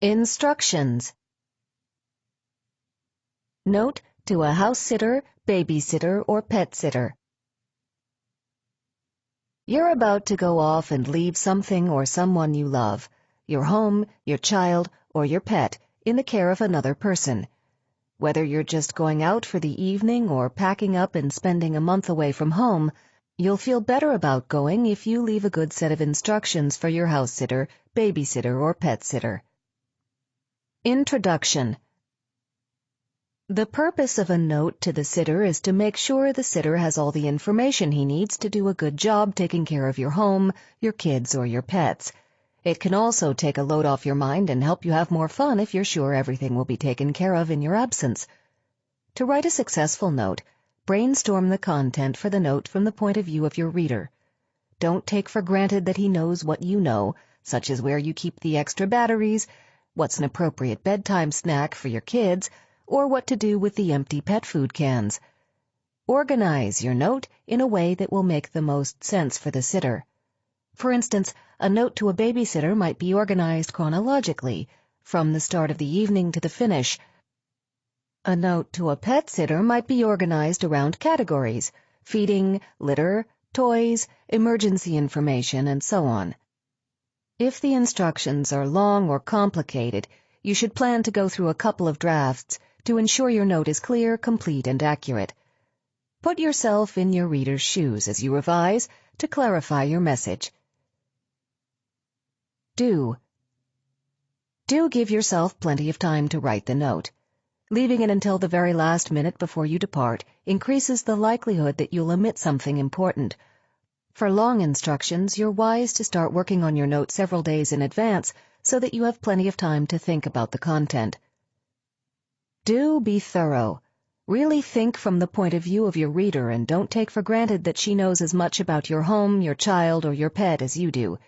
Instructions. Note to a house sitter, babysitter, or pet sitter. You're about to go off and leave something or someone you love, your home, your child, or your pet, in the care of another person. Whether you're just going out for the evening or packing up and spending a month away from home, you'll feel better about going if you leave a good set of instructions for your house sitter, babysitter, or pet sitter. Introduction. The purpose of a note to the sitter is to make sure the sitter has all the information he needs to do a good job taking care of your home, your kids, or your pets. It can also take a load off your mind and help you have more fun if you're sure everything will be taken care of in your absence. To write a successful note, brainstorm the content for the note from the point of view of your reader. Don't take for granted that he knows what you know, such as where you keep the extra batteries, what's an appropriate bedtime snack for your kids, or what to do with the empty pet food cans. Organize your note in a way that will make the most sense for the sitter. For instance, a note to a babysitter might be organized chronologically, from the start of the evening to the finish. A note to a pet sitter might be organized around categories: feeding, litter, toys, emergency information, and so on. If the instructions are long or complicated, you should plan to go through a couple of drafts to ensure your note is clear, complete, and accurate. Put yourself in your reader's shoes as you revise to clarify your message. Do give yourself plenty of time to write the note. Leaving it until the very last minute before you depart increases the likelihood that you'll omit something important. For long instructions, you're wise to start working on your note several days in advance so that you have plenty of time to think about the content. Do be thorough. Really think from the point of view of your reader and don't take for granted that she knows as much about your home, your child, or your pet as you do.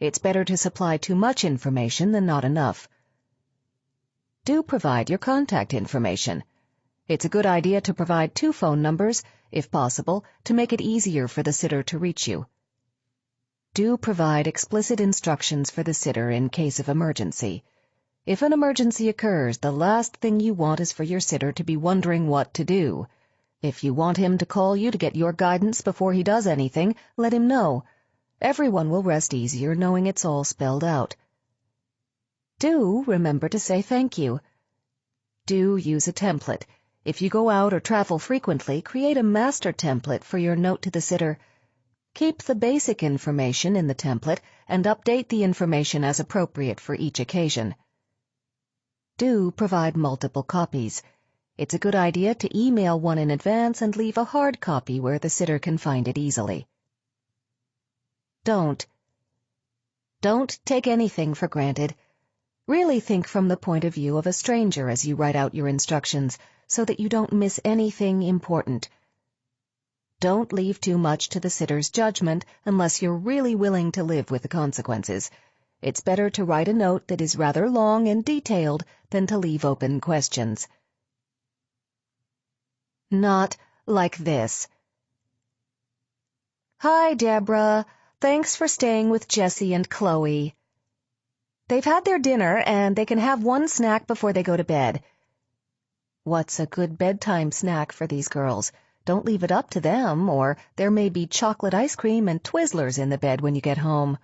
It's better to supply too much information than not enough. Do provide your contact information. It's a good idea to provide 2 phone numbers, if possible, to make it easier for the sitter to reach you. Do provide explicit instructions for the sitter in case of emergency. If an emergency occurs, the last thing you want is for your sitter to be wondering what to do. If you want him to call you to get your guidance before he does anything, let him know. Everyone will rest easier knowing it's all spelled out. Do remember to say thank you. Do use a template. If you go out or travel frequently, create a master template for your note to the sitter. Keep the basic information in the template and update the information as appropriate for each occasion. Do provide multiple copies. It's a good idea to email one in advance and leave a hard copy where the sitter can find it easily. Don't take anything for granted. Really think from the point of view of a stranger as you write out your instructions so that you don't miss anything important. Don't leave too much to the sitter's judgment unless you're really willing to live with the consequences. It's better to write a note that is rather long and detailed than to leave open questions. Not like this. Hi, Deborah. Thanks for staying with Jessie and Chloe. They've had their dinner and they can have one snack before they go to bed. What's a good bedtime snack for these girls? Don't leave it up to them, or there may be chocolate ice cream and Twizzlers in the bed when you get home.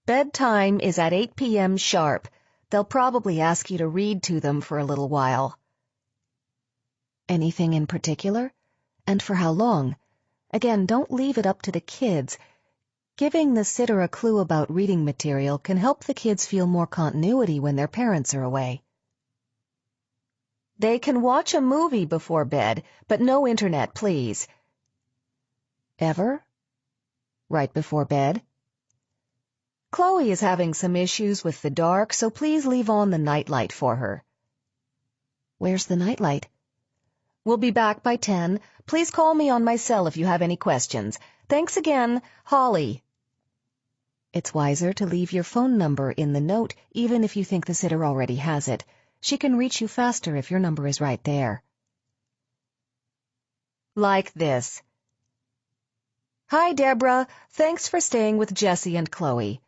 Bedtime is at 8 p.m. sharp. They'll probably ask you to read to them for a little while. Anything in particular? And for how long? Again, don't leave it up to the kids. Giving the sitter a clue about reading material can help the kids feel more continuity when their parents are away. They can watch a movie before bed, but no internet, please. Ever? Right before bed? Chloe is having some issues with the dark, so please leave on the nightlight for her. Where's the nightlight? We'll be back by 10. Please call me on my cell if you have any questions. Thanks again, Holly. It's wiser to leave your phone number in the note, even if you think the sitter already has it. She can reach you faster if your number is right there. Like this. Hi, Deborah. Thanks for staying with Jessie and Chloe.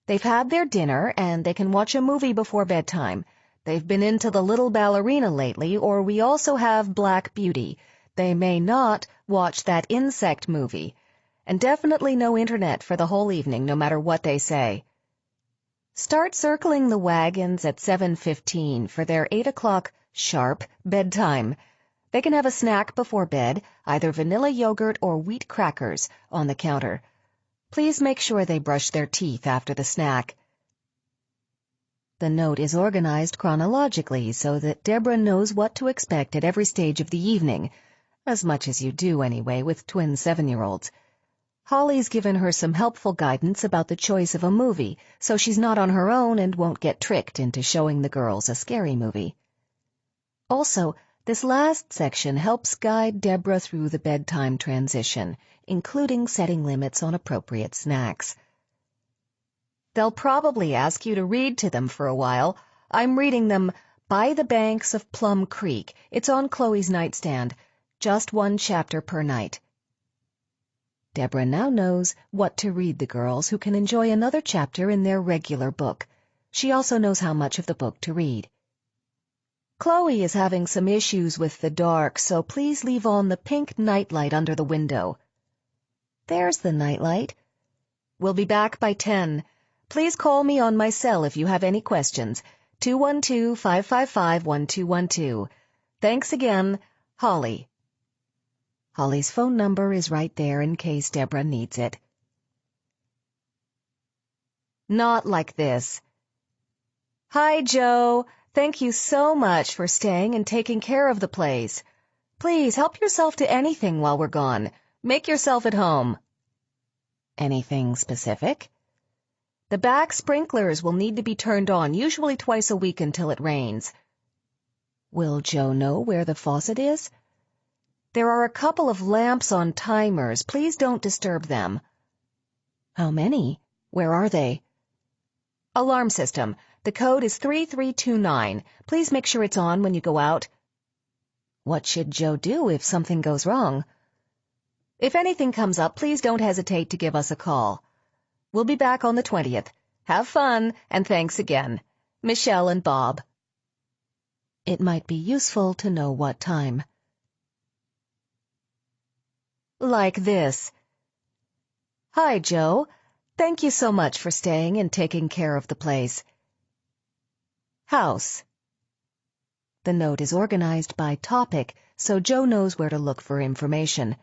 They've had their dinner, and they can watch a movie before bedtime. They've been into The Little Ballerina lately, or we also have Black Beauty. They may not watch that insect movie. And definitely no internet for the whole evening, no matter what they say. Start circling the wagons at 7:15 for their 8 o'clock sharp bedtime. They can have a snack before bed, either vanilla yogurt or wheat crackers, on the counter. Please make sure they brush their teeth after the snack. The note is organized chronologically so that Deborah knows what to expect at every stage of the evening, as much as you do anyway with twin 7-year-olds. Holly's given her some helpful guidance about the choice of a movie, so she's not on her own and won't get tricked into showing the girls a scary movie. Also, this last section helps guide Deborah through the bedtime transition, including setting limits on appropriate snacks. They'll probably ask you to read to them for a while. I'm reading them By the Banks of Plum Creek. It's on Chloe's nightstand. Just 1 chapter per night. Deborah now knows what to read the girls, who can enjoy another chapter in their regular book. She also knows how much of the book to read. Chloe is having some issues with the dark, so please leave on the pink nightlight under the window. There's the nightlight. We'll be back by 10. Please call me on my cell if you have any questions. 212-555-1212. Thanks again, Holly. Holly's phone number is right there in case Deborah needs it. Not like this. Hi, Joe. Thank you so much for staying and taking care of the place. Please help yourself to anything while we're gone. Make yourself at home. Anything specific? The back sprinklers will need to be turned on, usually twice a week until it rains. Will Joe know where the faucet is? There are a couple of lamps on timers. Please don't disturb them. How many? Where are they? Alarm system. The code is 3329. Please make sure it's on when you go out. What should Joe do if something goes wrong? If anything comes up, please don't hesitate to give us a call. We'll be back on the 20th. Have fun, and thanks again. Michelle and Bob. It might be useful to know what time. Like this. Hi, Joe. Thank you so much for staying and taking care of the place. House. The note is organized by topic, so Joe knows where to look for information.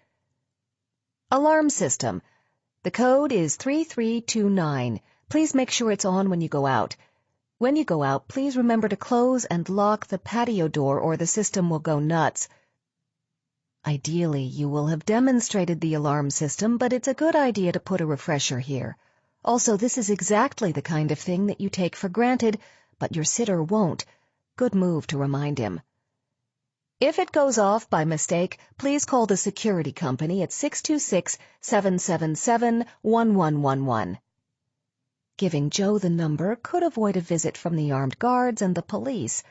Alarm system. The code is 3329. Please make sure it's on when you go out. When you go out, please remember to close and lock the patio door or the system will go nuts. Ideally, you will have demonstrated the alarm system, but it's a good idea to put a refresher here. Also, this is exactly the kind of thing that you take for granted, but your sitter won't. Good move to remind him. If it goes off by mistake, please call the security company at 626-777-1111. Giving Joe the number could avoid a visit from the armed guards and the police.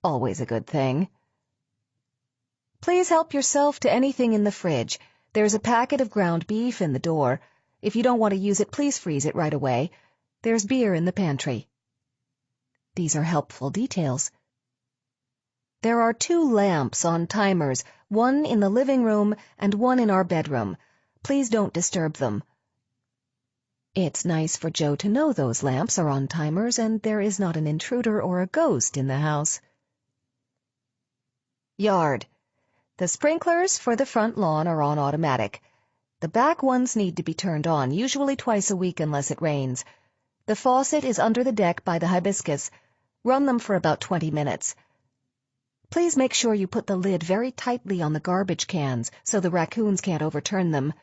Always a good thing. Please help yourself to anything in the fridge. There's a packet of ground beef in the door. If you don't want to use it, please freeze it right away. There's beer in the pantry. These are helpful details. There are 2 lamps on timers, one in the living room and one in our bedroom. Please don't disturb them. It's nice for Joe to know those lamps are on timers and there is not an intruder or a ghost in the house. Yard. The sprinklers for the front lawn are on automatic. The back ones need to be turned on, usually twice a week unless it rains. The faucet is under the deck by the hibiscus. Run them for about 20 minutes. Please make sure you put the lid very tightly on the garbage cans so the raccoons can't overturn them.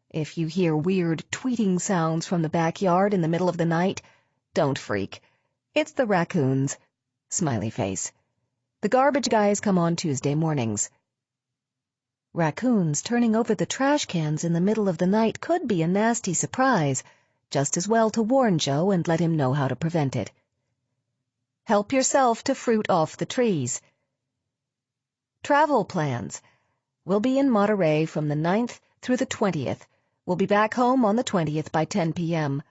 If you hear weird tweeting sounds from the backyard in the middle of the night, don't freak. It's the raccoons. Smiley face. The garbage guys come on Tuesday mornings. Raccoons turning over the trash cans in the middle of the night could be a nasty surprise. Just as well to warn Joe and let him know how to prevent it. Help yourself to fruit off the trees. Travel plans. We'll be in Monterey from the 9th through the 20th. We'll be back home on the 20th by 10 p.m.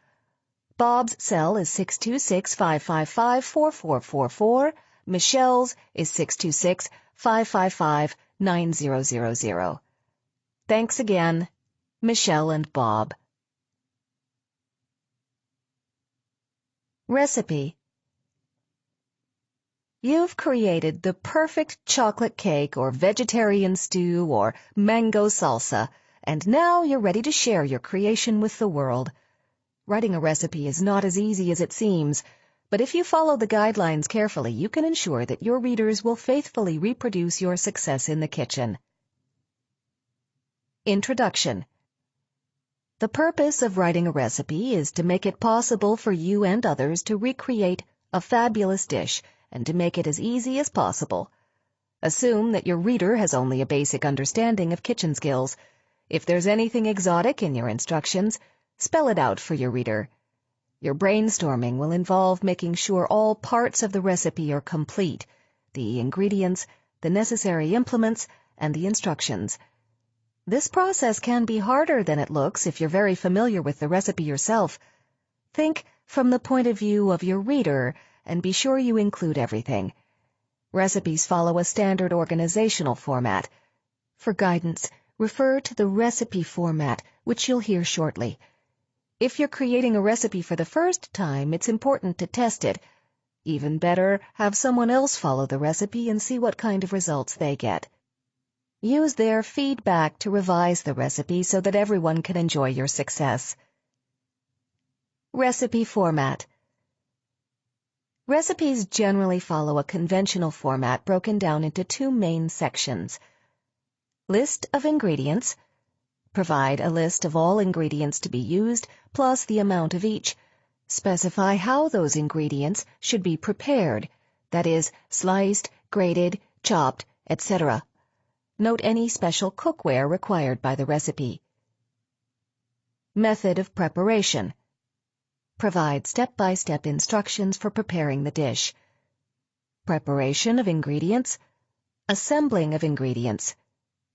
Bob's cell is 626-555-4444. Michelle's is 626-555-9000. Thanks again, Michelle and Bob. Recipe. You've created the perfect chocolate cake or vegetarian stew or mango salsa, and now you're ready to share your creation with the world. Writing a recipe is not as easy as it seems, but if you follow the guidelines carefully, you can ensure that your readers will faithfully reproduce your success in the kitchen. Introduction. The purpose of writing a recipe is to make it possible for you and others to recreate a fabulous dish and to make it as easy as possible. Assume that your reader has only a basic understanding of kitchen skills. If there's anything exotic in your instructions, spell it out for your reader. Your brainstorming will involve making sure all parts of the recipe are complete, the ingredients, the necessary implements, and the instructions. This process can be harder than it looks if you're very familiar with the recipe yourself. Think from the point of view of your reader and be sure you include everything. Recipes follow a standard organizational format. For guidance, refer to the recipe format, which you'll hear shortly. If you're creating a recipe for the first time, it's important to test it. Even better, have someone else follow the recipe and see what kind of results they get. Use their feedback to revise the recipe so that everyone can enjoy your success. Recipe format. Recipes generally follow a conventional format broken down into two main sections. List of ingredients. Provide a list of all ingredients to be used, plus the amount of each. Specify how those ingredients should be prepared, that is, sliced, grated, chopped, etc. Note any special cookware required by the recipe. Method of preparation. Provide step-by-step instructions for preparing the dish. Preparation of ingredients. Assembling of ingredients.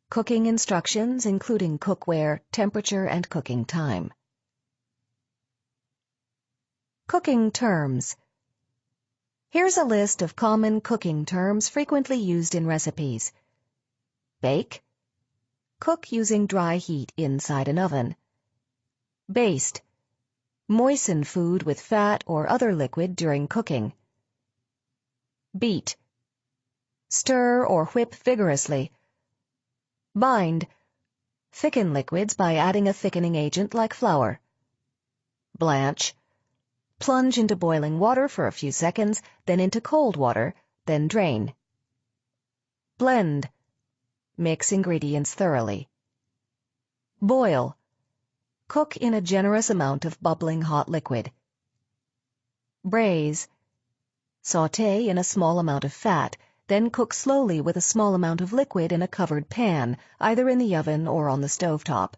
Cooking instructions, including cookware, temperature, and cooking time. Cooking terms. Here's a list of common cooking terms frequently used in recipes. Bake. Cook using dry heat inside an oven. Baste. Moisten food with fat or other liquid during cooking. Beat. Stir or whip vigorously. Bind. Thicken liquids by adding a thickening agent like flour. Blanch. Plunge into boiling water for a few seconds, then into cold water, then drain. Blend. Mix ingredients thoroughly. Boil. Cook in a generous amount of bubbling hot liquid. Braise. Sauté in a small amount of fat, then cook slowly with a small amount of liquid in a covered pan, either in the oven or on the stovetop.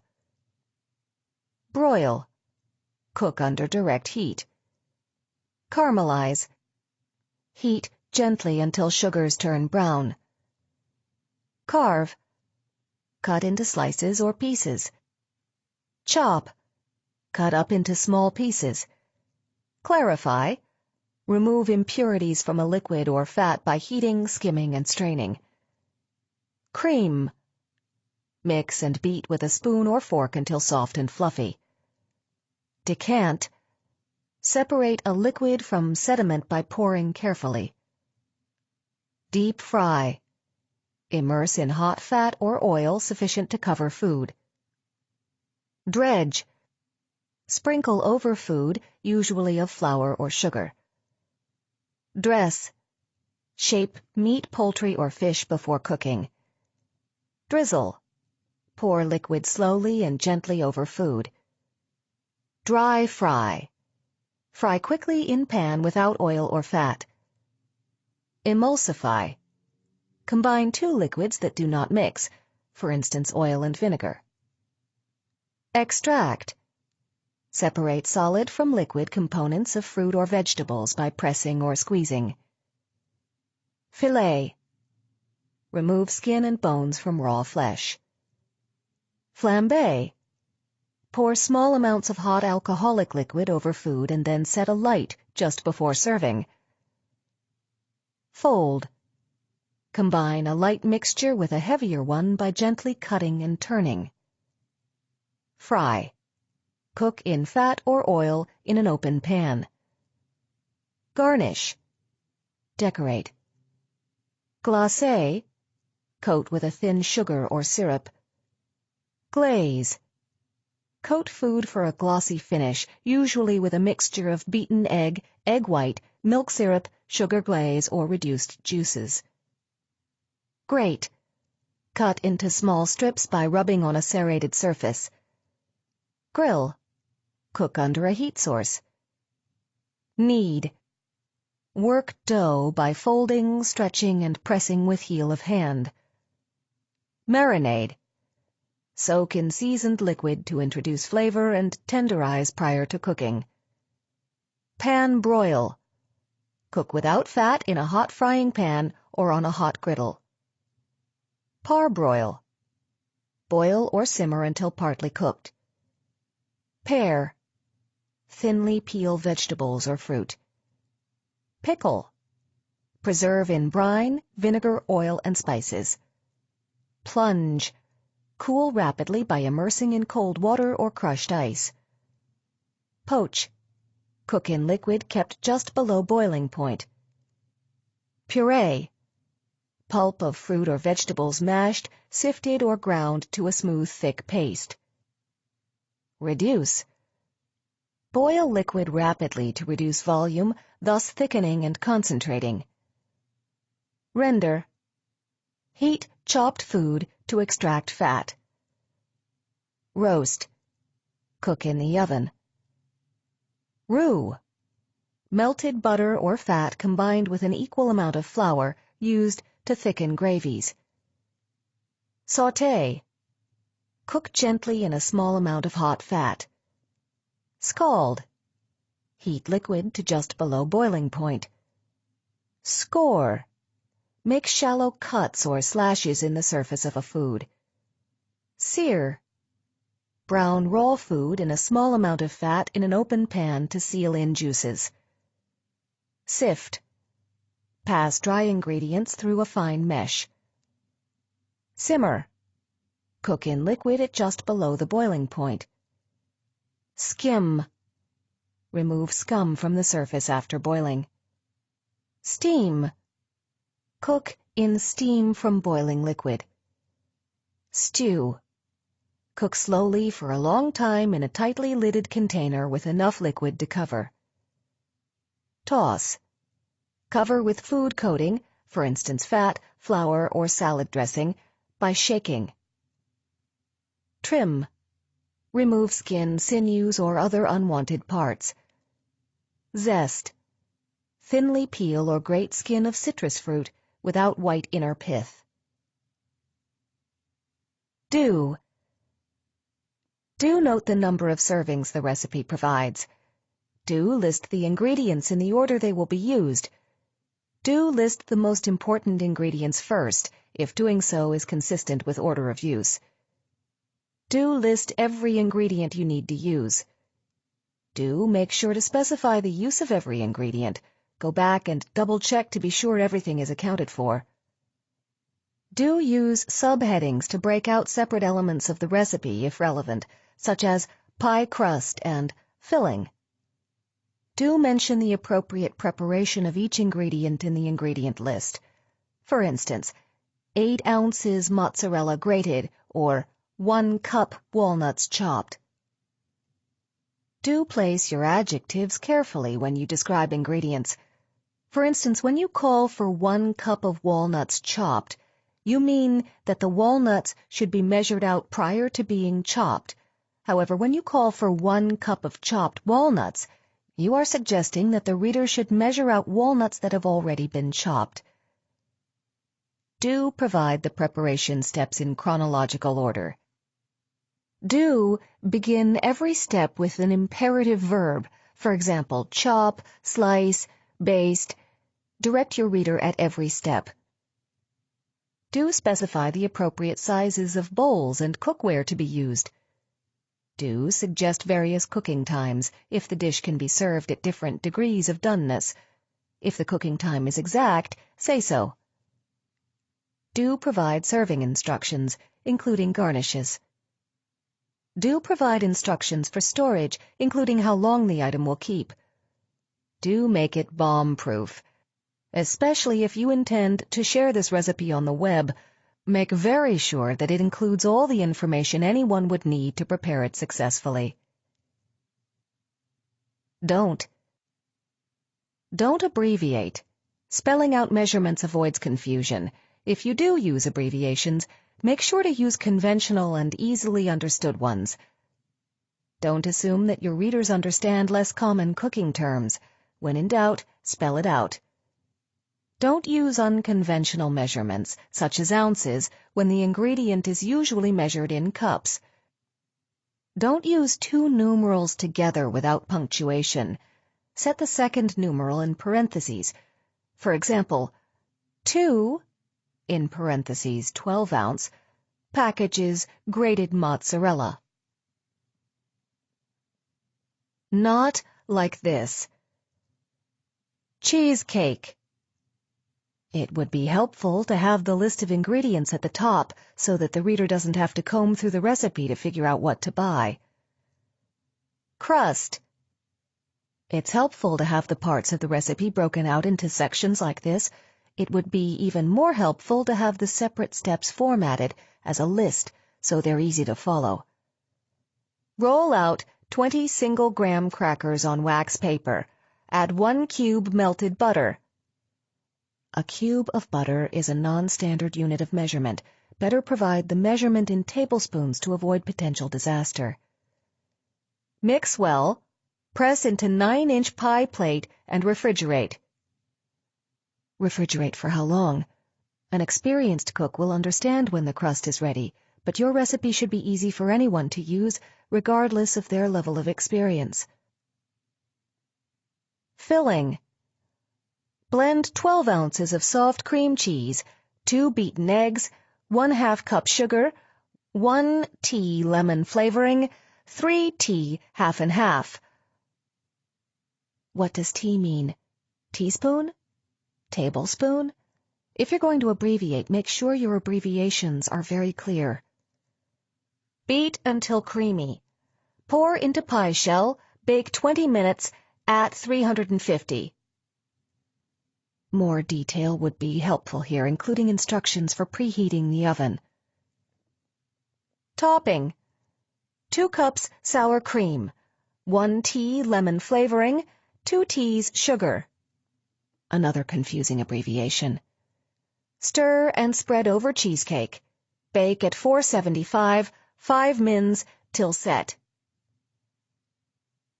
Broil. Cook under direct heat. Caramelize. Heat gently until sugars turn brown. Carve. Cut into slices or pieces. Chop. Cut up into small pieces. Clarify. Remove impurities from a liquid or fat by heating, skimming, and straining. Cream. Mix and beat with a spoon or fork until soft and fluffy. Decant. Separate a liquid from sediment by pouring carefully. Deep fry. Immerse in hot fat or oil sufficient to cover food. Dredge. Sprinkle over food, usually of flour or sugar. Dress. Shape meat, poultry, or fish before cooking. Drizzle. Pour liquid slowly and gently over food. Dry fry. Fry quickly in pan without oil or fat. Emulsify. Combine two liquids that do not mix, for instance oil and vinegar. Extract. Separate solid from liquid components of fruit or vegetables by pressing or squeezing. Fillet. Remove skin and bones from raw flesh. Flambe. Pour small amounts of hot alcoholic liquid over food and then set a light just before serving. Fold. Combine a light mixture with a heavier one by gently cutting and turning. Fry. Cook in fat or oil in an open pan. Garnish. Decorate. Glacé. Coat with a thin sugar or syrup. Glaze. Coat food for a glossy finish, usually with a mixture of beaten egg, egg white, milk syrup, sugar glaze, or reduced juices. Grate. Cut into small strips by rubbing on a serrated surface. Grill. Cook under a heat source. Knead. Work dough by folding, stretching, and pressing with heel of hand. Marinade. Soak in seasoned liquid to introduce flavor and tenderize prior to cooking. Pan broil. Cook without fat in a hot frying pan or on a hot griddle. Parboil. Boil or simmer until partly cooked. Pare. Thinly peel vegetables or fruit. Pickle. Preserve in brine, vinegar, oil, and spices. Plunge. Cool rapidly by immersing in cold water or crushed ice. Poach. Cook in liquid kept just below boiling point. Puree. Pulp of fruit or vegetables mashed, sifted, or ground to a smooth, thick paste. Reduce. Boil liquid rapidly to reduce volume, thus thickening and concentrating. Render. Heat chopped food to extract fat. Roast. Cook in the oven. Roux. Melted butter or fat combined with an equal amount of flour used to thicken gravies. Sauté. Cook gently in a small amount of hot fat. Scald. Heat liquid to just below boiling point. Score. Make shallow cuts or slashes in the surface of a food. Sear. Brown raw food in a small amount of fat in an open pan to seal in juices. Sift. Pass dry ingredients through a fine mesh. Simmer. Cook in liquid at just below the boiling point. Skim. Remove scum from the surface after boiling. Steam. Cook in steam from boiling liquid. Stew. Cook slowly for a long time in a tightly lidded container with enough liquid to cover. Toss. Cover with food coating, for instance fat, flour, or salad dressing, by shaking. Trim. Remove skin, sinews, or other unwanted parts. Zest. Thinly peel or grate skin of citrus fruit without white inner pith. Do. Do note the number of servings the recipe provides. Do list the ingredients in the order they will be used. Do list the most important ingredients first, if doing so is consistent with order of use. Do list every ingredient you need to use. Do make sure to specify the use of every ingredient. Go back and double-check to be sure everything is accounted for. Do use subheadings to break out separate elements of the recipe if relevant, such as pie crust and filling. Do mention the appropriate preparation of each ingredient in the ingredient list. For instance, 8 ounces mozzarella grated or 1 cup walnuts chopped. Do place your adjectives carefully when you describe ingredients. For instance, when you call for 1 cup of walnuts chopped, you mean that the walnuts should be measured out prior to being chopped. However, when you call for 1 cup of chopped walnuts, you are suggesting that the reader should measure out walnuts that have already been chopped. Do provide the preparation steps in chronological order. Do begin every step with an imperative verb, for example, chop, slice, baste. Direct your reader at every step. Do specify the appropriate sizes of bowls and cookware to be used. Do suggest various cooking times if the dish can be served at different degrees of doneness. If the cooking time is exact, say so. Do provide serving instructions, including garnishes. Do provide instructions for storage, including how long the item will keep. Do make it bomb-proof. Especially if you intend to share this recipe on the web, make very sure that it includes all the information anyone would need to prepare it successfully. Don't abbreviate. Spelling out measurements avoids confusion. If you do use abbreviations, make sure to use conventional and easily understood ones. Don't assume that your readers understand less common cooking terms. When in doubt, spell it out. Don't use unconventional measurements, such as ounces, when the ingredient is usually measured in cups. Don't use two numerals together without punctuation. Set the second numeral in parentheses. For example, 2, in parentheses 12 ounce, packages grated mozzarella. Not like this. Cheesecake. It would be helpful to have the list of ingredients at the top so that the reader doesn't have to comb through the recipe to figure out what to buy. Crust. It's helpful to have the parts of the recipe broken out into sections like this. It would be even more helpful to have the separate steps formatted as a list so they're easy to follow. Roll out 20 single-gram crackers on wax paper. Add 1 cube melted butter. A cube of butter is a non-standard unit of measurement. Better provide the measurement in tablespoons to avoid potential disaster. Mix well, press into 9-inch pie plate, and refrigerate. Refrigerate for how long? An experienced cook will understand when the crust is ready, but your recipe should be easy for anyone to use, regardless of their level of experience. Filling. Blend 12 ounces of soft cream cheese, 2 beaten eggs, 1/2 cup sugar, 1 tea lemon flavoring, 3 tea half and half. What does tea mean? Teaspoon? Tablespoon? If you're going to abbreviate, make sure your abbreviations are very clear. Beat until creamy. Pour into pie shell, bake 20 minutes at 350. More detail would be helpful here, including instructions for preheating the oven. Topping. 2 cups sour cream, 1 tea lemon flavoring, 2 teas sugar. Another confusing abbreviation. Stir and spread over cheesecake. Bake at 475, 5 mins, till set.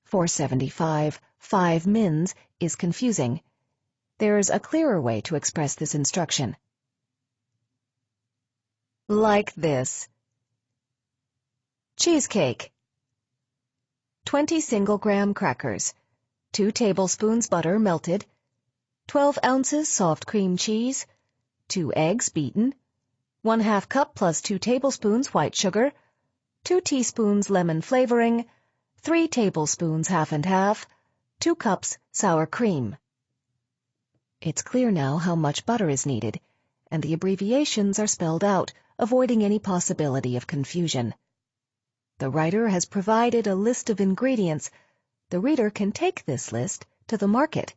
475, 5 mins is confusing. There's a clearer way to express this instruction. Like this. Cheesecake. 20 single-gram crackers, 2 tablespoons butter melted, 12 ounces soft cream cheese, 2 eggs beaten, 1/2 cup plus 2 tablespoons white sugar, 2 teaspoons lemon flavoring, 3 tablespoons half and half, 2 cups sour cream. It's clear now how much butter is needed, and the abbreviations are spelled out, avoiding any possibility of confusion. The writer has provided a list of ingredients. The reader can take this list to the market.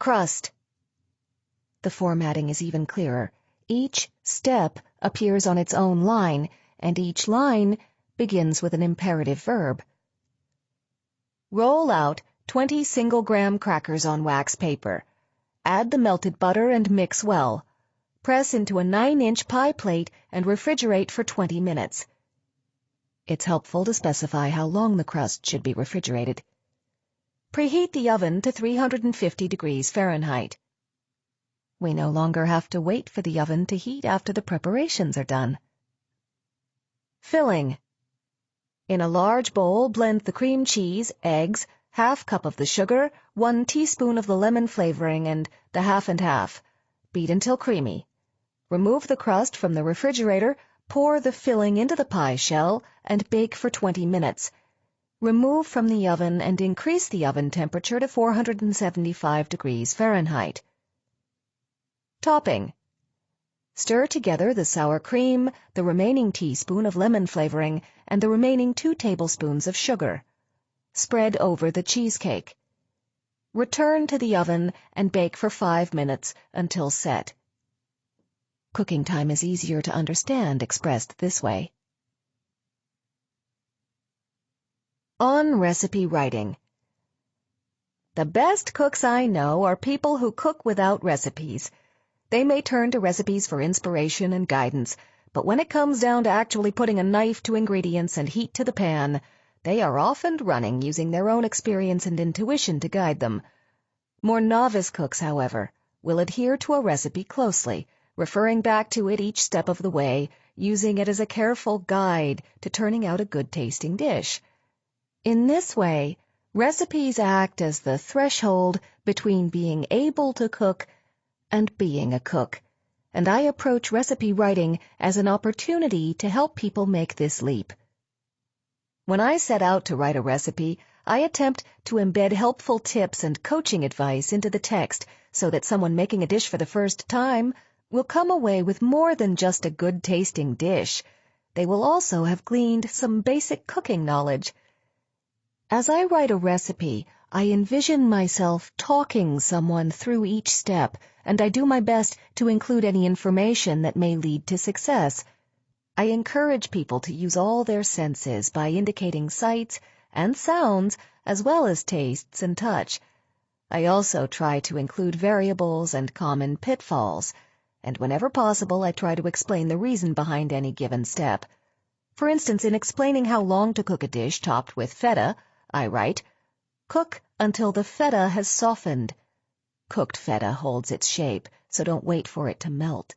Crust. The formatting is even clearer. Each step appears on its own line, and each line begins with an imperative verb. Roll out 20 single-gram crackers on wax paper. Add the melted butter and mix well. Press into a 9-inch pie plate and refrigerate for 20 minutes. It's helpful to specify how long the crust should be refrigerated. Preheat the oven to 350 degrees Fahrenheit. We no longer have to wait for the oven to heat after the preparations are done. Filling. In a large bowl, blend the cream cheese, eggs, 1/2 cup of the sugar, 1 teaspoon of the lemon flavoring, and the half and half. Beat until creamy. Remove the crust from the refrigerator, Pour the filling into the pie shell and bake for 20 minutes. Remove from the oven and increase the oven temperature to 475 degrees Fahrenheit. Topping. Stir together the sour cream, the remaining teaspoon of lemon flavoring, and the remaining 2 tablespoons of sugar. Spread over the cheesecake. Return to the oven and bake for 5 minutes until set. Cooking time is easier to understand expressed this way. On recipe writing. The best cooks I know are people who cook without recipes. They may turn to recipes for inspiration and guidance, but when it comes down to actually putting a knife to ingredients and heat to the pan, they are often running using their own experience and intuition to guide them. More novice cooks, however, will adhere to a recipe closely, referring back to it each step of the way, using it as a careful guide to turning out a good-tasting dish. In this way, recipes act as the threshold between being able to cook and being a cook, and I approach recipe writing as an opportunity to help people make this leap. When I set out to write a recipe, I attempt to embed helpful tips and coaching advice into the text so that someone making a dish for the first time will come away with more than just a good-tasting dish. They will also have gleaned some basic cooking knowledge. As I write a recipe, I envision myself talking someone through each step, and I do my best to include any information that may lead to success. I encourage people to use all their senses by indicating sights and sounds as well as tastes and touch. I also try to include variables and common pitfalls, and whenever possible I try to explain the reason behind any given step. For instance, in explaining how long to cook a dish topped with feta, I write, "Cook until the feta has softened." Cooked feta holds its shape, so don't wait for it to melt.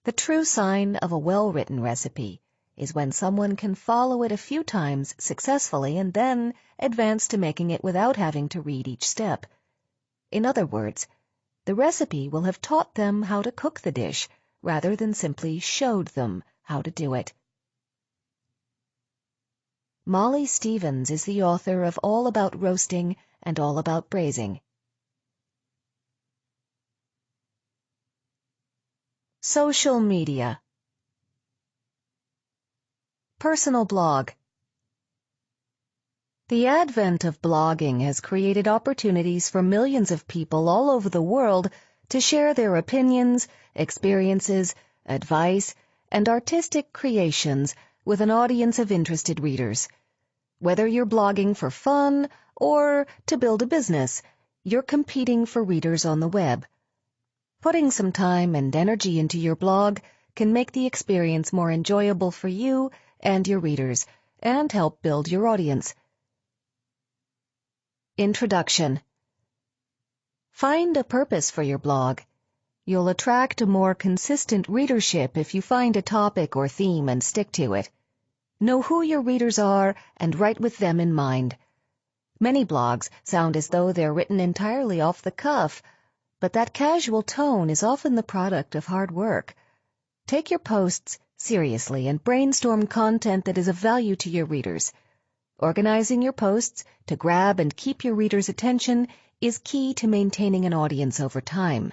The true sign of a well-written recipe is when someone can follow it a few times successfully and then advance to making it without having to read each step. In other words, the recipe will have taught them how to cook the dish rather than simply showed them how to do it. Molly Stevens is the author of All About Roasting and All About Braising. Social media. Personal blog. The advent of blogging has created opportunities for millions of people all over the world to share their opinions, experiences, advice, and artistic creations with an audience of interested readers. Whether you're blogging for fun or to build a business, you're competing for readers on the web. Putting some time and energy into your blog can make the experience more enjoyable for you and your readers, and help build your audience. Introduction. Find a purpose for your blog. You'll attract a more consistent readership if you find a topic or theme and stick to it. Know who your readers are and write with them in mind. Many blogs sound as though they're written entirely off the cuff, but that casual tone is often the product of hard work. Take your posts seriously and brainstorm content that is of value to your readers. Organizing your posts to grab and keep your readers' attention is key to maintaining an audience over time.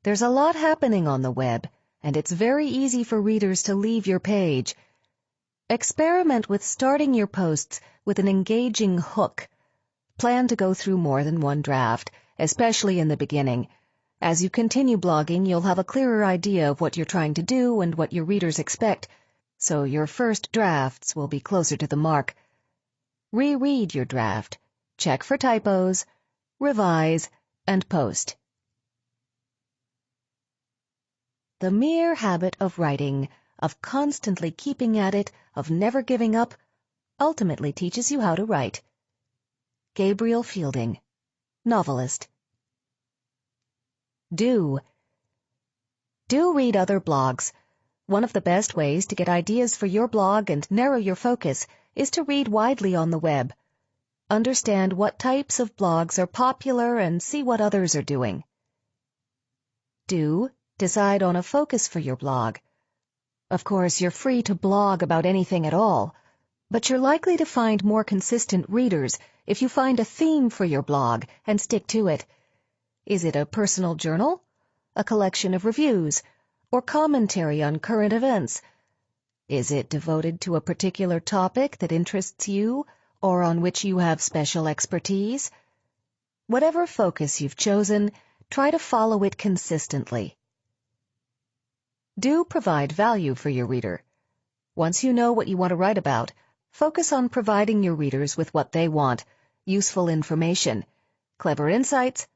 There's a lot happening on the web, and it's very easy for readers to leave your page. Experiment with starting your posts with an engaging hook. Plan to go through more than one draft, especially in the beginning. As you continue blogging, you'll have a clearer idea of what you're trying to do and what your readers expect, so your first drafts will be closer to the mark. Reread your draft, check for typos, revise, and post. The mere habit of writing, of constantly keeping at it, of never giving up, ultimately teaches you how to write. Gabriel Fielding, novelist. Do read other blogs. One of the best ways to get ideas for your blog and narrow your focus is to read widely on the web. Understand what types of blogs are popular and see what others are doing. Decide on a focus for your blog. Of course, you're free to blog about anything at all, but you're likely to find more consistent readers if you find a theme for your blog and stick to it. Is it a personal journal, a collection of reviews, or commentary on current events? Is it devoted to a particular topic that interests you or on which you have special expertise? Whatever focus you've chosen, try to follow it consistently. Do provide value for your reader. Once you know what you want to write about, focus on providing your readers with what they want: useful information, clever insights,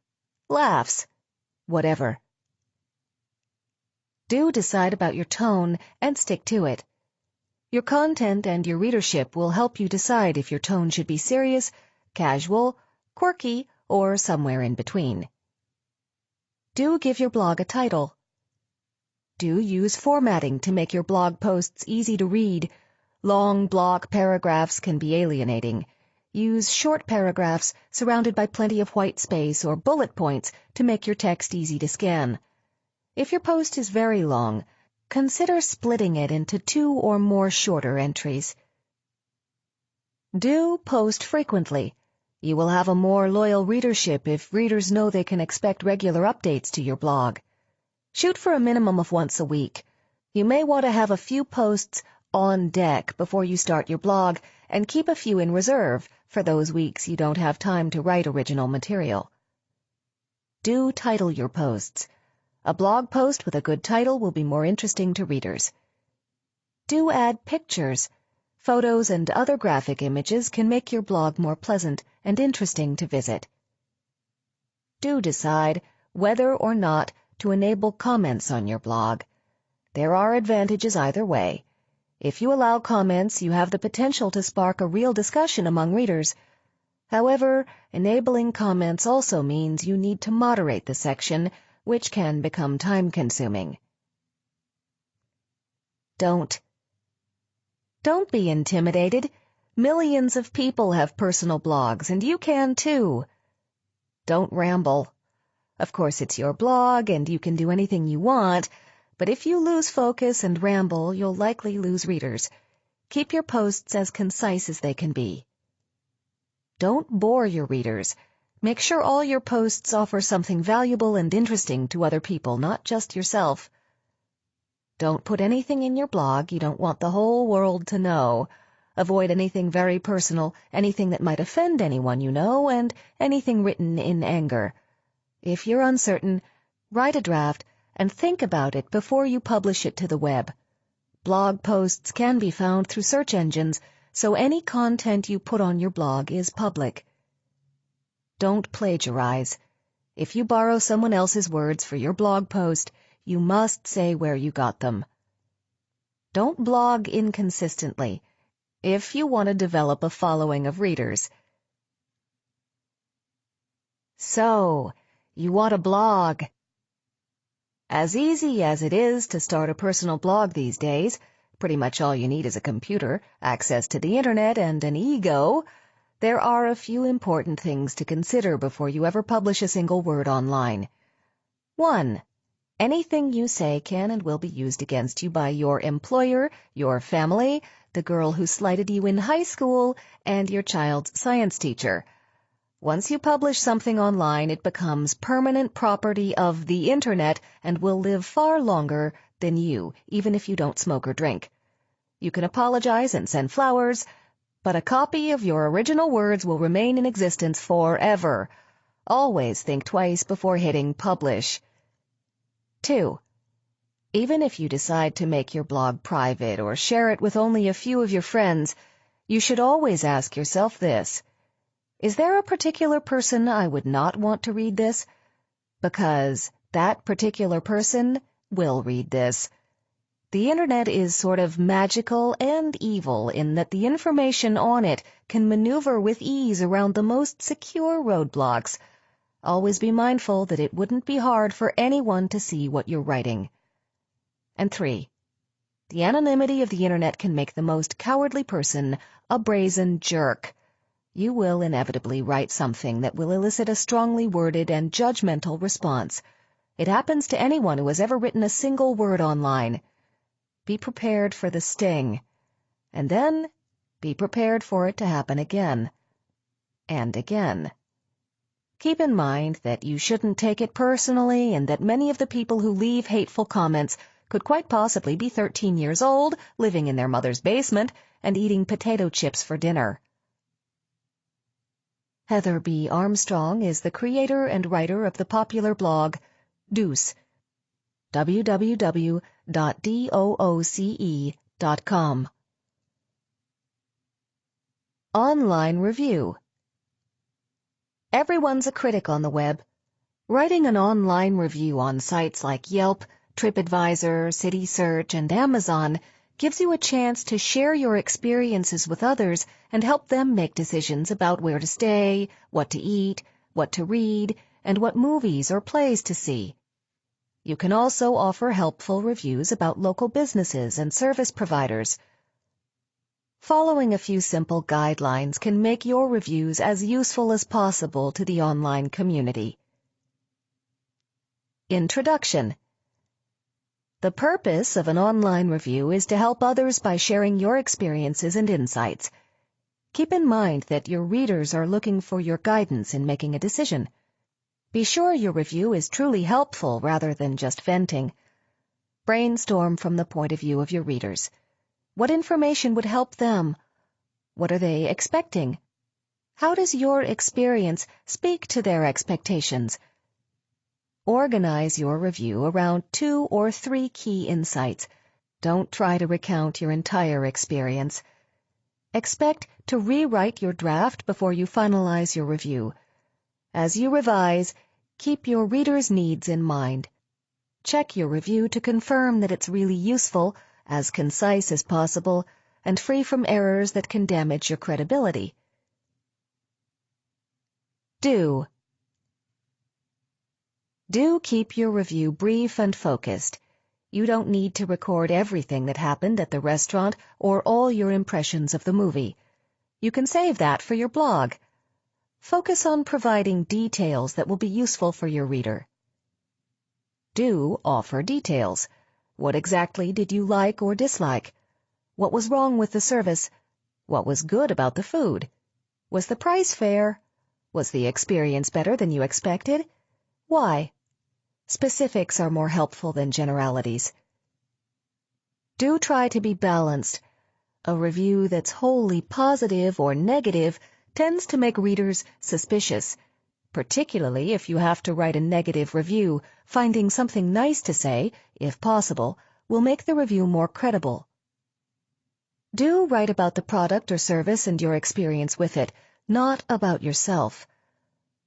laughs, whatever. Do decide about your tone and stick to it. Your content and your readership will help you decide if your tone should be serious, casual, quirky, or somewhere in between. Do give your blog a title. Do use formatting to make your blog posts easy to read. Long block paragraphs can be alienating. Use short paragraphs surrounded by plenty of white space or bullet points to make your text easy to scan. If your post is very long, consider splitting it into 2 or more shorter entries. Do post frequently. You will have a more loyal readership if readers know they can expect regular updates to your blog. Shoot for a minimum of once a week. You may want to have a few posts on deck before you start your blog and keep a few in reserve for those weeks you don't have time to write original material. Do title your posts. A blog post with a good title will be more interesting to readers. Do add pictures. Photos and other graphic images can make your blog more pleasant and interesting to visit. Do decide whether or not to enable comments on your blog. There are advantages either way. If you allow comments, you have the potential to spark a real discussion among readers. However, enabling comments also means you need to moderate the section, which can become time-consuming. Don't be intimidated. Millions of people have personal blogs, and you can too. Don't ramble. Of course, it's your blog, and you can do anything you want, but if you lose focus and ramble, you'll likely lose readers. Keep your posts as concise as they can be. Don't bore your readers. Make sure all your posts offer something valuable and interesting to other people, not just yourself. Don't put anything in your blog you don't want the whole world to know. Avoid anything very personal, anything that might offend anyone you know, and anything written in anger. If you're uncertain, write a draft and think about it before you publish it to the web. Blog posts can be found through search engines, so any content you put on your blog is public. Don't plagiarize. If you borrow someone else's words for your blog post, you must say where you got them. Don't blog inconsistently if you want to develop a following of readers. So, you want a blog. As easy as it is to start a personal blog these days, pretty much all you need is a computer, access to the internet, and an ego. There are a few important things to consider before you ever publish a single word online. 1. Anything you say can and will be used against you by your employer, your family, the girl who slighted you in high school, and your child's science teacher. Once you publish something online, it becomes permanent property of the internet and will live far longer than you, even if you don't smoke or drink. You can apologize and send flowers, but a copy of your original words will remain in existence forever. Always think twice before hitting publish. 2. Even if you decide to make your blog private or share it with only a few of your friends, you should always ask yourself this: is there a particular person I would not want to read this? Because that particular person will read this. The internet is sort of magical and evil in that the information on it can maneuver with ease around the most secure roadblocks. Always be mindful that it wouldn't be hard for anyone to see what you're writing. And 3. The anonymity of the internet can make the most cowardly person a brazen jerk. You will inevitably write something that will elicit a strongly worded and judgmental response. It happens to anyone who has ever written a single word online. Be prepared for the sting, and then be prepared for it to happen again and again. Keep in mind that you shouldn't take it personally and that many of the people who leave hateful comments could quite possibly be 13 years old, living in their mother's basement, and eating potato chips for dinner. Heather B. Armstrong is the creator and writer of the popular blog Deuce, www.dooce.com. Online review. Everyone's a critic on the web. Writing an online review on sites like Yelp, TripAdvisor, CitySearch, and Amazon gives you a chance to share your experiences with others and help them make decisions about where to stay, what to eat, what to read, and what movies or plays to see. You can also offer helpful reviews about local businesses and service providers. Following a few simple guidelines can make your reviews as useful as possible to the online community. Introduction. The purpose of an online review is to help others by sharing your experiences and insights. Keep in mind that your readers are looking for your guidance in making a decision. Be sure your review is truly helpful rather than just venting. Brainstorm from the point of view of your readers. What information would help them? What are they expecting? How does your experience speak to their expectations? Organize your review around 2 or 3 key insights. Don't try to recount your entire experience. Expect to rewrite your draft before you finalize your review. As you revise, keep your readers' needs in mind. Check your review to confirm that it's really useful, as concise as possible, and free from errors that can damage your credibility. Do keep your review brief and focused. You don't need to record everything that happened at the restaurant or all your impressions of the movie. You can save that for your blog. Focus on providing details that will be useful for your reader. Do offer details. What exactly did you like or dislike? What was wrong with the service? What was good about the food? Was the price fair? Was the experience better than you expected? Why? Specifics are more helpful than generalities. Do try to be balanced. A review that's wholly positive or negative tends to make readers suspicious, particularly if you have to write a negative review. Finding something nice to say, if possible, will make the review more credible. Do write about the product or service and your experience with it, not about yourself.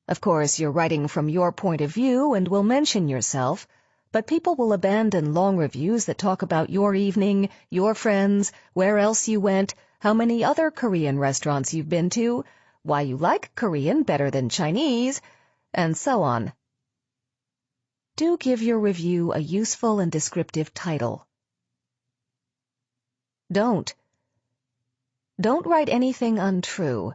Of course, you're writing from your point of view and will mention yourself, but people will abandon long reviews that talk about your evening, your friends, where else you went, how many other Korean restaurants you've been to, why you like Korean better than Chinese, and so on. Do give your review a useful and descriptive title. Don't write anything untrue.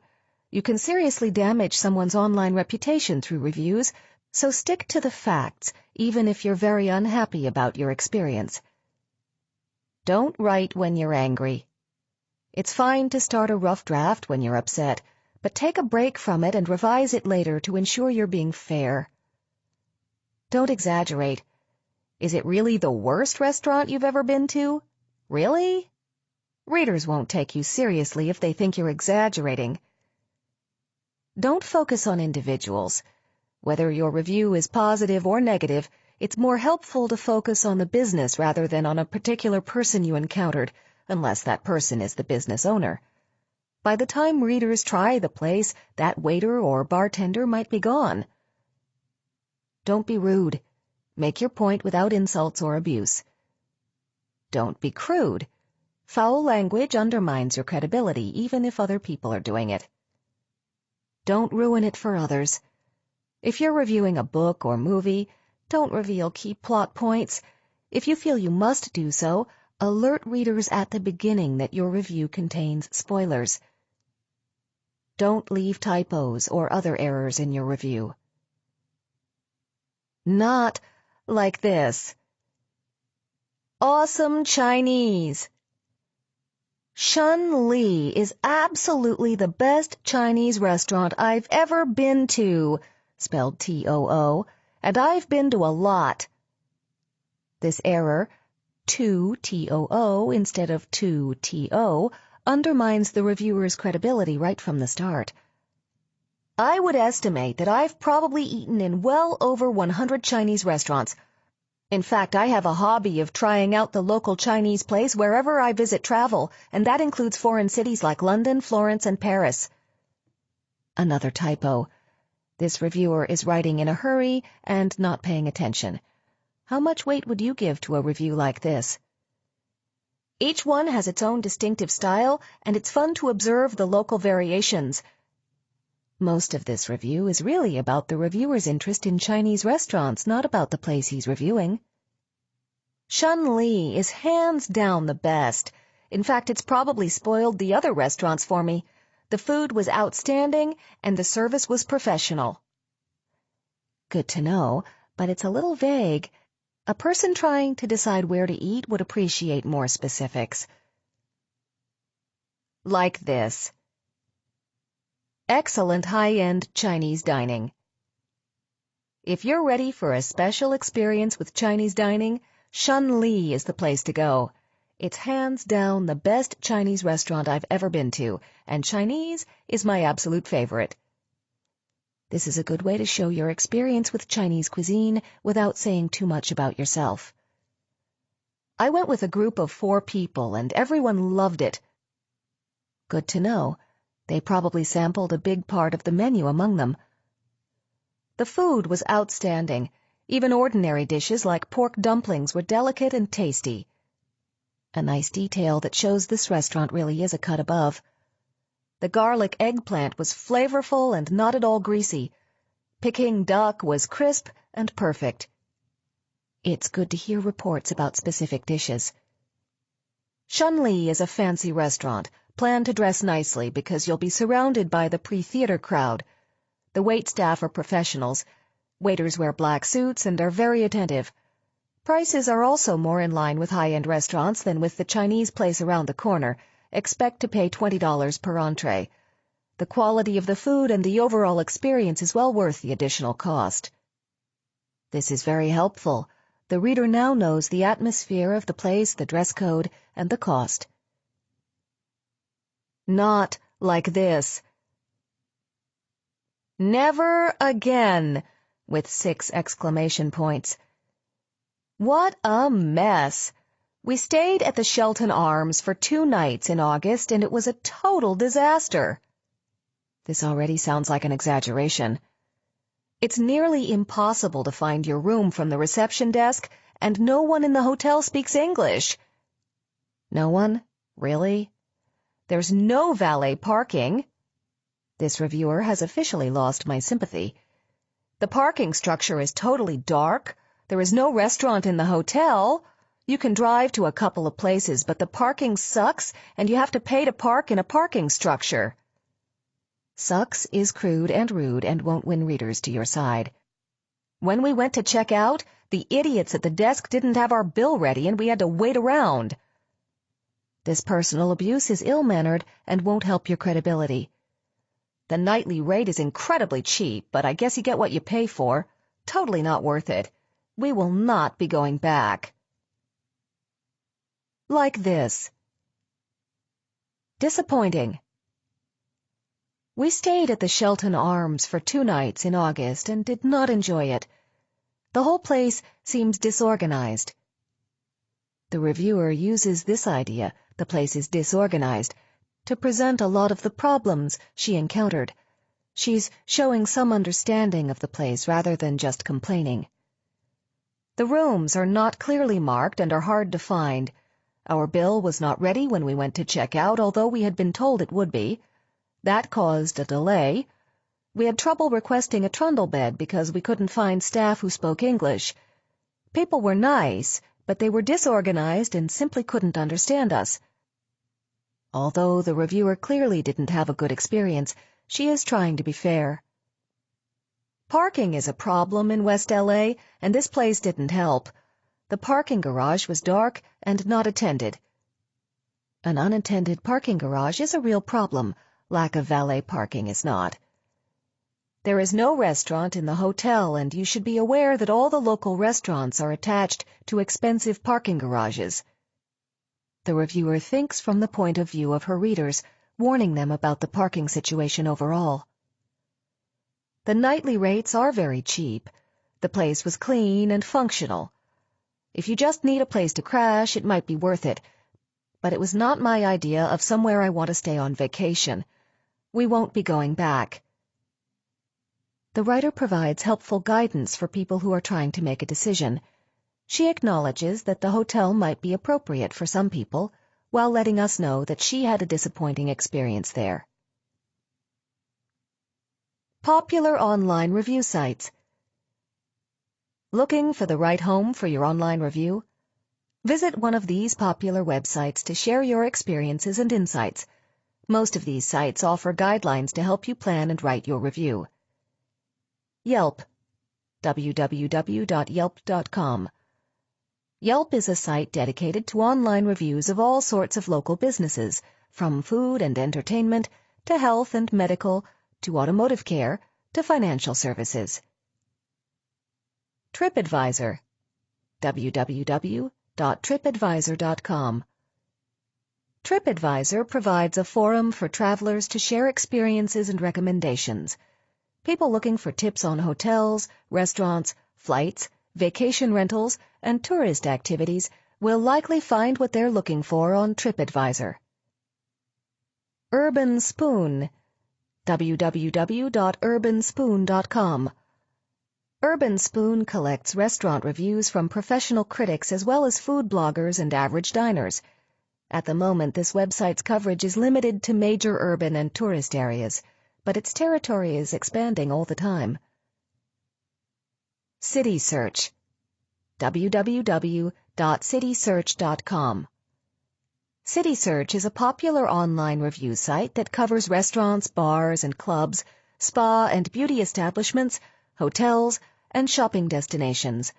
You can seriously damage someone's online reputation through reviews, so stick to the facts, even if you're very unhappy about your experience. Don't write when you're angry. It's fine to start a rough draft when you're upset, but take a break from it and revise it later to ensure you're being fair. Don't exaggerate. Is it really the worst restaurant you've ever been to? Really? Readers won't take you seriously if they think you're exaggerating. Don't focus on individuals. Whether your review is positive or negative, it's more helpful to focus on the business rather than on a particular person you encountered, unless that person is the business owner. By the time readers try the place, that waiter or bartender might be gone. Don't be rude. Make your point without insults or abuse. Don't be crude. Foul language undermines your credibility, even if other people are doing it. Don't ruin it for others. If you're reviewing a book or movie, don't reveal key plot points. If you feel you must do so, alert readers at the beginning that your review contains spoilers. Don't leave typos or other errors in your review. Not like this. Awesome Chinese. Shun Li is absolutely the best Chinese restaurant I've ever been to, spelled T-O-O, and I've been to a lot. This error, 2-T-O-O instead of 2-T-O, undermines the reviewer's credibility right from the start. I would estimate that I've probably eaten in well over 100 Chinese restaurants. In fact, I have a hobby of trying out the local Chinese place wherever I visit travel, and that includes foreign cities like London, Florence, and Paris. Another typo. This reviewer is writing in a hurry and not paying attention. How much weight would you give to a review like this? Each one has its own distinctive style, and it's fun to observe the local variations. Most of this review is really about the reviewer's interest in Chinese restaurants, not about the place he's reviewing. Shun Li is hands down the best. In fact, it's probably spoiled the other restaurants for me. The food was outstanding, and the service was professional. Good to know, but it's a little vague. A person trying to decide where to eat would appreciate more specifics. Like this. Excellent high-end Chinese dining. If you're ready for a special experience with Chinese dining, Shun Li is the place to go. It's hands down the best Chinese restaurant I've ever been to, and Chinese is my absolute favorite. This is a good way to show your experience with Chinese cuisine without saying too much about yourself. I went with a group of 4 people, and everyone loved it. Good to know. They probably sampled a big part of the menu among them. The food was outstanding. Even ordinary dishes like pork dumplings were delicate and tasty. A nice detail that shows this restaurant really is a cut above. The garlic eggplant was flavorful and not at all greasy. Peking duck was crisp and perfect. It's good to hear reports about specific dishes. Shun Li is a fancy restaurant. Plan to dress nicely because you'll be surrounded by the pre-theater crowd. The waitstaff are professionals. Waiters wear black suits and are very attentive. Prices are also more in line with high-end restaurants than with the Chinese place around the corner. Expect to pay $20 per entree. The quality of the food and the overall experience is well worth the additional cost. This is very helpful. The reader now knows the atmosphere of the place, the dress code, and the cost. Not like this. Never again, with 6 exclamation points. What a mess. We stayed at the Shelton Arms for 2 nights in August, and it was a total disaster. This already sounds like an exaggeration. It's nearly impossible to find your room from the reception desk, and no one in the hotel speaks English. No one? Really? There's no valet parking. This reviewer has officially lost my sympathy. The parking structure is totally dark. There is no restaurant in the hotel. You can drive to a couple of places, but the parking sucks, and you have to pay to park in a parking structure. Sucks is crude and rude and won't win readers to your side. When we went to check out, the idiots at the desk didn't have our bill ready, and we had to wait around. This personal abuse is ill-mannered and won't help your credibility. The nightly rate is incredibly cheap, but I guess you get what you pay for. Totally not worth it. We will not be going back. Like this. Disappointing. We stayed at the Shelton Arms for 2 nights in August and did not enjoy it. The whole place seems disorganized. The reviewer uses this idea, the place is disorganized, to present a lot of the problems she encountered. She's showing some understanding of the place rather than just complaining. The rooms are not clearly marked and are hard to find. Our bill was not ready when we went to check out, although we had been told it would be. That caused a delay. We had trouble requesting a trundle bed because we couldn't find staff who spoke English. People were nice, but they were disorganized and simply couldn't understand us. Although the reviewer clearly didn't have a good experience, she is trying to be fair. Parking is a problem in West LA, and this place didn't help. The parking garage was dark and not attended. An unattended parking garage is a real problem. Lack of valet parking is not. There is no restaurant in the hotel, and you should be aware that all the local restaurants are attached to expensive parking garages. The reviewer thinks from the point of view of her readers, warning them about the parking situation overall. The nightly rates are very cheap. The place was clean and functional. If you just need a place to crash, it might be worth it. But it was not my idea of somewhere I want to stay on vacation. We won't be going back. The writer provides helpful guidance for people who are trying to make a decision. She acknowledges that the hotel might be appropriate for some people, while letting us know that she had a disappointing experience there. Popular online review sites. Looking for the right home for your online review? Visit one of these popular websites to share your experiences and insights. Most of these sites offer guidelines to help you plan and write your review. Yelp, www.yelp.com. Yelp is a site dedicated to online reviews of all sorts of local businesses, from food and entertainment to health and medical to automotive care to financial services. TripAdvisor, www.tripadvisor.com. TripAdvisor provides a forum for travelers to share experiences and recommendations. People looking for tips on hotels, restaurants, flights, vacation rentals, and tourist activities will likely find what they're looking for on TripAdvisor. Urban Spoon, www.urbanspoon.com. Urban Spoon collects restaurant reviews from professional critics as well as food bloggers and average diners. At the moment, this website's coverage is limited to major urban and tourist areas, but its territory is expanding all the time. City Search, www.citysearch.com. City Search is a popular online review site that covers restaurants, bars and clubs, spa and beauty establishments, hotels, and shopping destinations.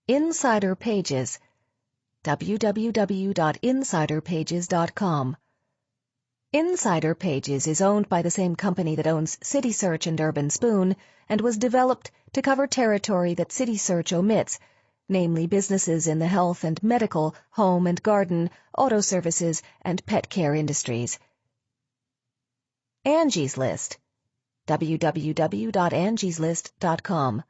Insider Pages, www.insiderpages.com. Insider Pages is owned by the same company that owns City Search and Urban Spoon and was developed to cover territory that City Search omits, namely businesses in the health and medical, home and garden, auto services, and pet care industries. Angie's List, www.angieslist.com.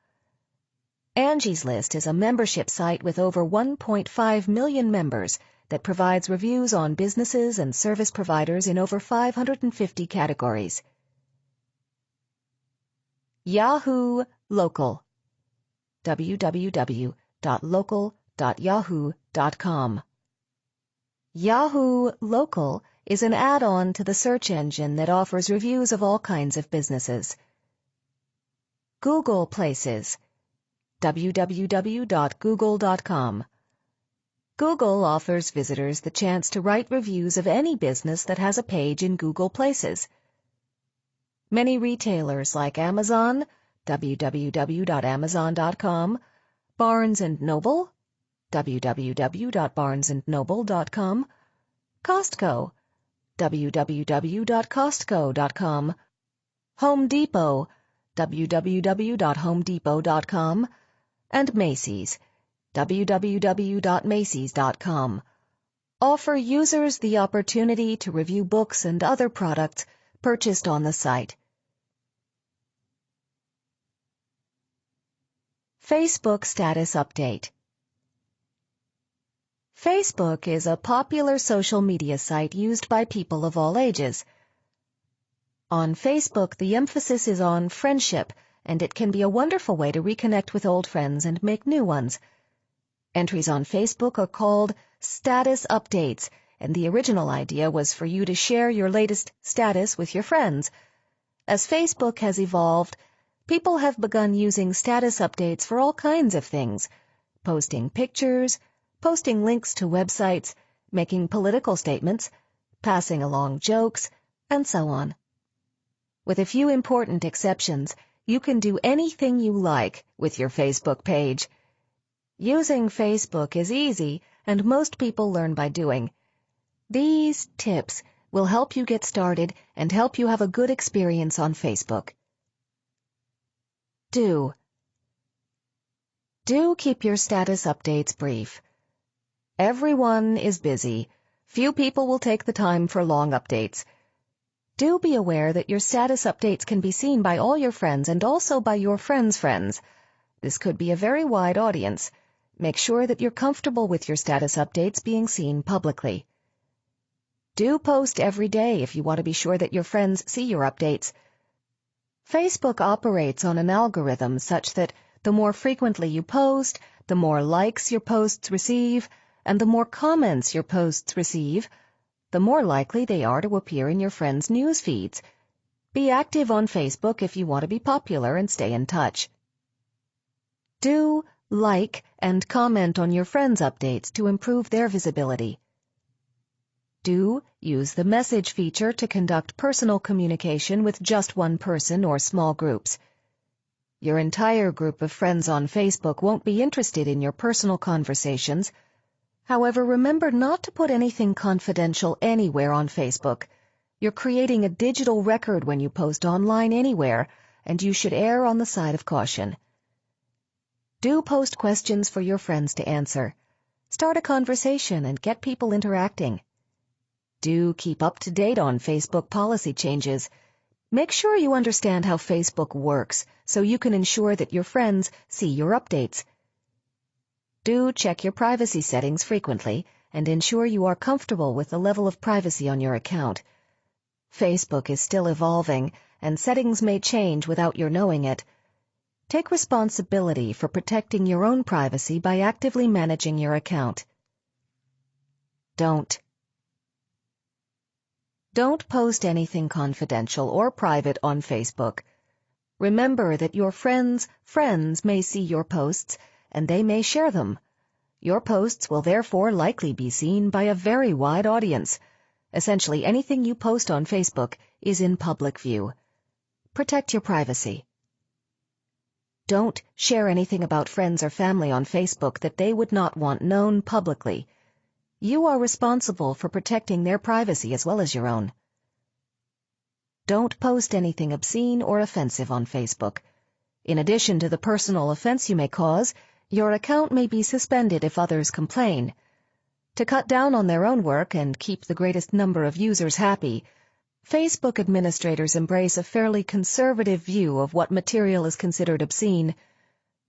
Angie's List is a membership site with over 1.5 million members that provides reviews on businesses and service providers in over 550 categories. Yahoo Local, www.local.yahoo.com. Yahoo Local is an add-on to the search engine that offers reviews of all kinds of businesses. Google Places, www.google.com. Google offers visitors the chance to write reviews of any business that has a page in Google Places. Many retailers like Amazon, www.amazon.com, Barnes & Noble, www.barnesandnoble.com, Costco, www.costco.com, Home Depot, www.homedepot.com, and Macy's, www.macys.com, offer users the opportunity to review books and other products purchased on the site. Facebook Status Update. Facebook is a popular social media site used by people of all ages. On Facebook, the emphasis is on friendship, and it can be a wonderful way to reconnect with old friends and make new ones. Entries on Facebook are called status updates, and the original idea was for you to share your latest status with your friends. As Facebook has evolved, people have begun using status updates for all kinds of things, posting pictures, posting links to websites, making political statements, passing along jokes, and so on. With a few important exceptions, you can do anything you like with your Facebook page. Using Facebook is easy, and most people learn by doing. These tips will help you get started and help you have a good experience on Facebook. Do keep your status updates brief. Everyone is busy. Few people will take the time for long updates. Do be aware that your status updates can be seen by all your friends and also by your friends' friends. This could be a very wide audience. Make sure that you're comfortable with your status updates being seen publicly. Do post every day if you want to be sure that your friends see your updates. Facebook operates on an algorithm such that the more frequently you post, the more likes your posts receive, and the more comments your posts receive, the more likely they are to appear in your friends' news feeds. Be active on Facebook if you want to be popular and stay in touch. Do like and comment on your friends' updates to improve their visibility. Do use the message feature to conduct personal communication with just one person or small groups. Your entire group of friends on Facebook won't be interested in your personal conversations. However, remember not to put anything confidential anywhere on Facebook. You're creating a digital record when you post online anywhere, and you should err on the side of caution. Do post questions for your friends to answer. Start a conversation and get people interacting. Do keep up to date on Facebook policy changes. Make sure you understand how Facebook works so you can ensure that your friends see your updates. Do check your privacy settings frequently and ensure you are comfortable with the level of privacy on your account. Facebook is still evolving, and settings may change without your knowing it. Take responsibility for protecting your own privacy by actively managing your account. Don't post anything confidential or private on Facebook. Remember that your friends' friends may see your posts, and they may share them. Your posts will therefore likely be seen by a very wide audience. Essentially, anything you post on Facebook is in public view. Protect your privacy. Don't share anything about friends or family on Facebook that they would not want known publicly. You are responsible for protecting their privacy as well as your own. Don't post anything obscene or offensive on Facebook. In addition to the personal offense you may cause, your account may be suspended if others complain. To cut down on their own work and keep the greatest number of users happy, Facebook administrators embrace a fairly conservative view of what material is considered obscene.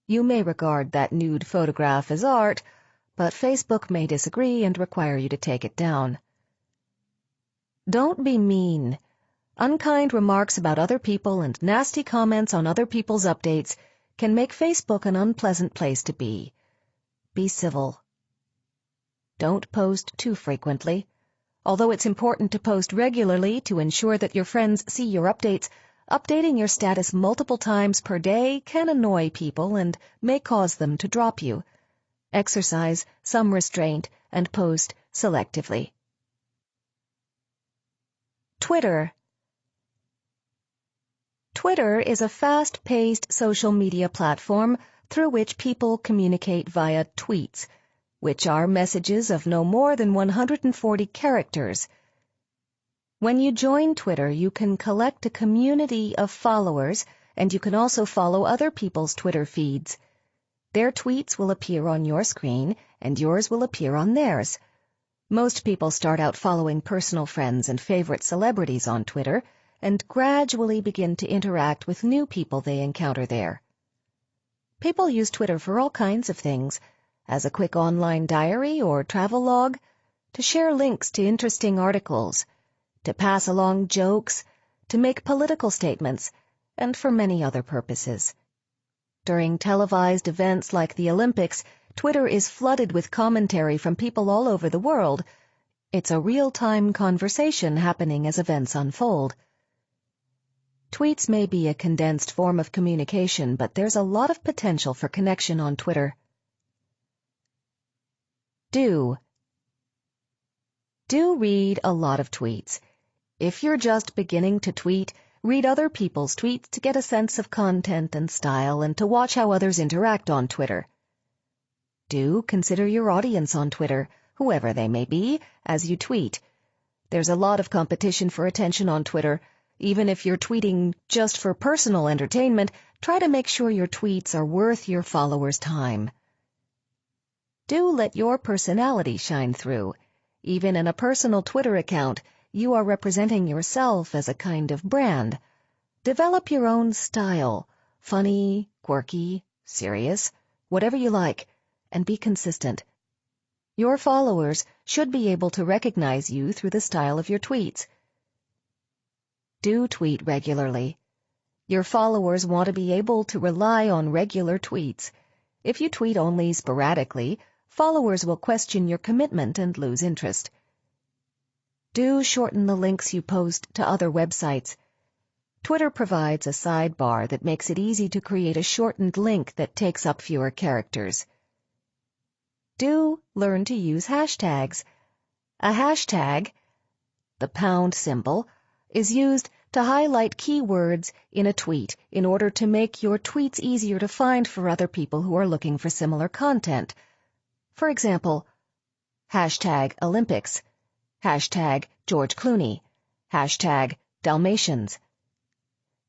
You may regard that nude photograph as art, but Facebook may disagree and require you to take it down. Don't be mean. Unkind remarks about other people and nasty comments on other people's updates can make Facebook an unpleasant place to be. Be civil. Don't post too frequently. Although it's important to post regularly to ensure that your friends see your updates, updating your status multiple times per day can annoy people and may cause them to drop you. Exercise some restraint and post selectively. Twitter is a fast-paced social media platform through which people communicate via tweets, which are messages of no more than 140 characters. When you join Twitter, you can collect a community of followers, and you can also follow other people's Twitter feeds. Their tweets will appear on your screen, and yours will appear on theirs. Most people start out following personal friends and favorite celebrities on Twitter, and gradually begin to interact with new people they encounter there. People use Twitter for all kinds of things, as a quick online diary or travel log, to share links to interesting articles, to pass along jokes, to make political statements, and for many other purposes. During televised events like the Olympics, Twitter is flooded with commentary from people all over the world. It's a real-time conversation happening as events unfold. Tweets may be a condensed form of communication, but there's a lot of potential for connection on Twitter. Do read a lot of tweets. If you're just beginning to tweet, read other people's tweets to get a sense of content and style and to watch how others interact on Twitter. Do consider your audience on Twitter, whoever they may be, as you tweet. There's a lot of competition for attention on Twitter. Even if you're tweeting just for personal entertainment, try to make sure your tweets are worth your followers' time. Do let your personality shine through. Even in a personal Twitter account, you are representing yourself as a kind of brand. Develop your own style, funny, quirky, serious, whatever you like, and be consistent. Your followers should be able to recognize you through the style of your tweets. Do tweet regularly. Your followers want to be able to rely on regular tweets. If you tweet only sporadically, followers will question your commitment and lose interest. Do shorten the links you post to other websites. Twitter provides a sidebar that makes it easy to create a shortened link that takes up fewer characters. Do learn to use hashtags. A hashtag, the pound symbol, is used to highlight keywords in a tweet in order to make your tweets easier to find for other people who are looking for similar content. For example, hashtag Olympics, hashtag George Clooney, hashtag Dalmatians.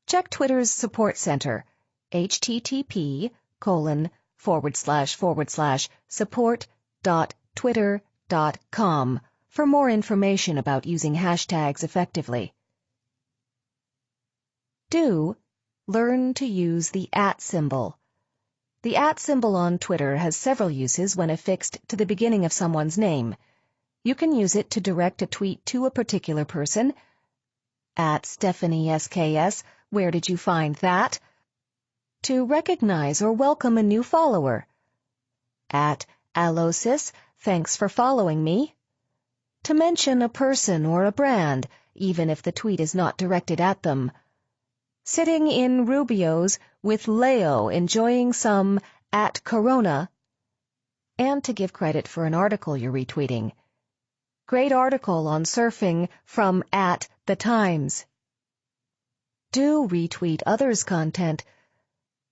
Check Twitter's support center, http://support.twitter.com for more information about using hashtags effectively. Do learn to use the @ symbol. The @ symbol on Twitter has several uses when affixed to the beginning of someone's name. You can use it to direct a tweet to a particular person. @StephanieSKS, where did you find that? To recognize or welcome a new follower. @Alosis, thanks for following me. To mention a person or a brand, even if the tweet is not directed at them. Sitting in Rubio's with Leo enjoying some @Corona. And to give credit for an article you're retweeting. Great article on surfing from @The Times. Do retweet others' content.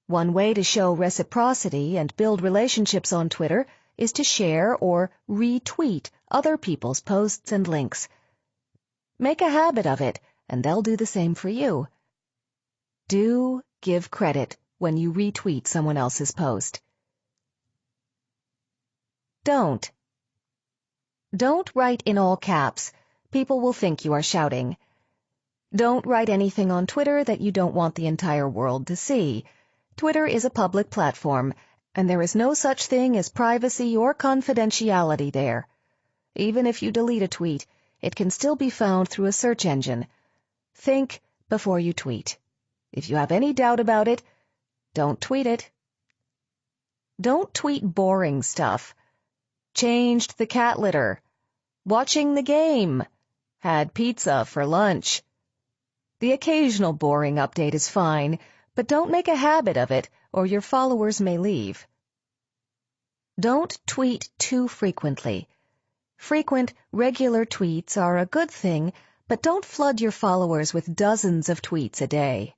One way to show reciprocity and build relationships on Twitter is to share or retweet other people's posts and links. Make a habit of it, and they'll do the same for you. Do give credit when you retweet someone else's post. Don't write in all caps. People will think you are shouting. Don't write anything on Twitter that you don't want the entire world to see. Twitter is a public platform, and there is no such thing as privacy or confidentiality there. Even if you delete a tweet, it can still be found through a search engine. Think before you tweet. If you have any doubt about it, don't tweet it. Don't tweet boring stuff. Changed the cat litter. Watching the game. Had pizza for lunch. The occasional boring update is fine, but don't make a habit of it, or your followers may leave. Don't tweet too frequently. Frequent, regular tweets are a good thing, but don't flood your followers with dozens of tweets a day.